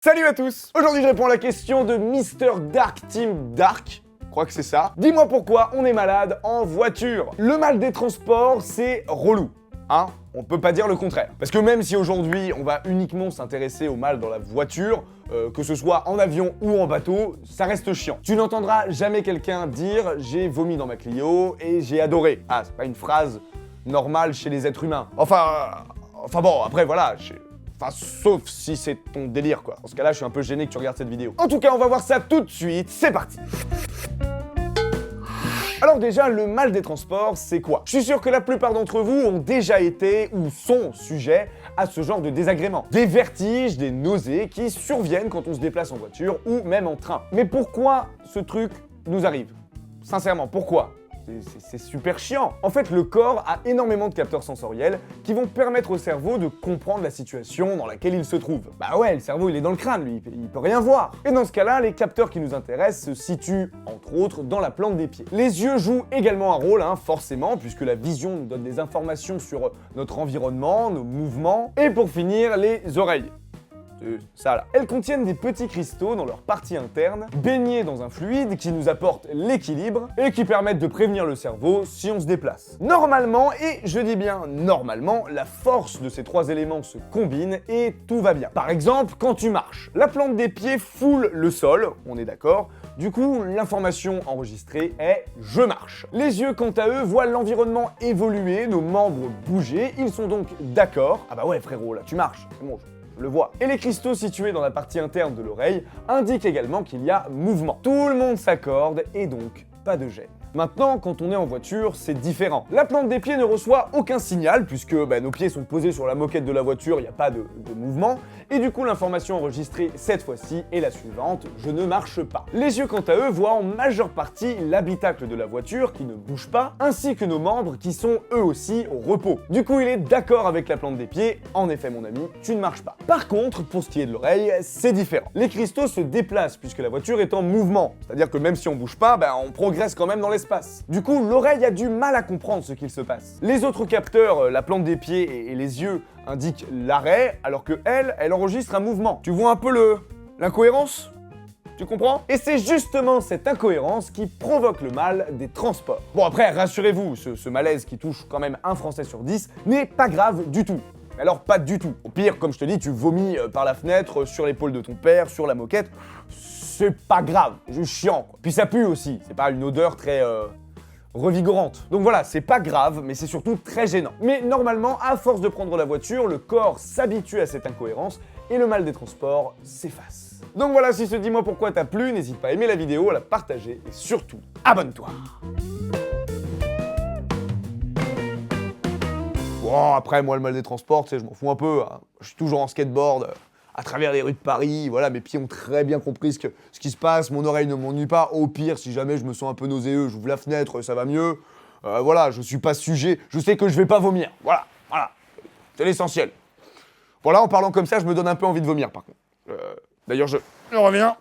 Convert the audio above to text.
Salut à tous! Aujourd'hui je réponds à la question de Mister Dark Team Dark. Je crois que c'est ça. Dis-moi pourquoi on est malade en voiture. Le mal des transports, c'est relou. Hein? On peut pas dire le contraire. Parce que même si aujourd'hui on va uniquement s'intéresser au mal dans la voiture, que ce soit en avion ou en bateau, ça reste chiant. Tu n'entendras jamais quelqu'un dire « j'ai vomi dans ma Clio et j'ai adoré ». Ah, c'est pas une phrase normale chez les êtres humains. Enfin bon, après voilà, enfin, sauf si c'est ton délire, quoi. Dans ce cas-là, je suis un peu gêné que tu regardes cette vidéo. En tout cas, on va voir ça tout de suite. C'est parti! Alors déjà, le mal des transports, c'est quoi? Je suis sûr que la plupart d'entre vous ont déjà été ou sont sujets à ce genre de désagréments. Des vertiges, des nausées qui surviennent quand on se déplace en voiture ou même en train. Mais pourquoi ce truc nous arrive? Sincèrement, pourquoi? C'est super chiant. En fait, le corps a énormément de capteurs sensoriels qui vont permettre au cerveau de comprendre la situation dans laquelle il se trouve. Bah ouais, le cerveau il est dans le crâne, lui, il peut rien voir. Et dans ce cas-là, les capteurs qui nous intéressent se situent, entre autres, dans la plante des pieds. Les yeux jouent également un rôle, forcément, puisque la vision nous donne des informations sur notre environnement, nos mouvements. Et pour finir, les oreilles. Ça là. Elles contiennent des petits cristaux dans leur partie interne, baignés dans un fluide qui nous apporte l'équilibre et qui permettent de prévenir le cerveau si on se déplace. Normalement, et je dis bien normalement, la force de ces trois éléments se combine et tout va bien. Par exemple, quand tu marches, la plante des pieds foule le sol, on est d'accord. Du coup, l'information enregistrée est « je marche ». Les yeux, quant à eux, voient l'environnement évoluer, nos membres bouger, ils sont donc d'accord. Ah bah ouais frérot, là tu marches, c'est bon, je le vois. Et les cristaux situés dans la partie interne de l'oreille indiquent également qu'il y a mouvement. Tout le monde s'accorde et donc pas de gêne. Maintenant, quand on est en voiture, c'est différent. La plante des pieds ne reçoit aucun signal, puisque nos pieds sont posés sur la moquette de la voiture, il n'y a pas de mouvement, et du coup l'information enregistrée cette fois-ci est la suivante, je ne marche pas. Les yeux, quant à eux, voient en majeure partie l'habitacle de la voiture qui ne bouge pas, ainsi que nos membres qui sont eux aussi au repos. Du coup, il est d'accord avec la plante des pieds, en effet mon ami, tu ne marches pas. Par contre, pour ce qui est de l'oreille, c'est différent. Les cristaux se déplacent puisque la voiture est en mouvement, c'est-à-dire que même si on bouge pas, on progresse quand même dans l'espace. Du coup, l'oreille a du mal à comprendre ce qu'il se passe. Les autres capteurs, la plante des pieds et les yeux, indiquent l'arrêt, alors que elle enregistre un mouvement. Tu vois un peu l'incohérence? Tu comprends? Et c'est justement cette incohérence qui provoque le mal des transports. Bon après, rassurez-vous, ce malaise qui touche quand même un Français sur 10 n'est pas grave du tout. Alors pas du tout. Au pire, comme je te dis, tu vomis par la fenêtre, sur l'épaule de ton père, sur la moquette. C'est pas grave, c'est juste chiant, quoi. Puis ça pue aussi, c'est pas une odeur très revigorante. Donc voilà, c'est pas grave, mais c'est surtout très gênant. Mais normalement, à force de prendre la voiture, le corps s'habitue à cette incohérence et le mal des transports s'efface. Donc voilà, si ce dis-moi pourquoi t'a plu, n'hésite pas à aimer la vidéo, à la partager et surtout, abonne-toi. Bon, après, moi, le mal des transports, tu sais, je m'en fous un peu. Je suis toujours en skateboard, à travers les rues de Paris. Voilà, mes pieds ont très bien compris ce qui se passe. Mon oreille ne m'ennuie pas. Au pire, si jamais je me sens un peu nauséeux, j'ouvre la fenêtre, ça va mieux. Voilà, je suis pas sujet. Je sais que je vais pas vomir. Voilà. C'est l'essentiel. Voilà, en parlant comme ça, je me donne un peu envie de vomir, par contre. D'ailleurs, je reviens.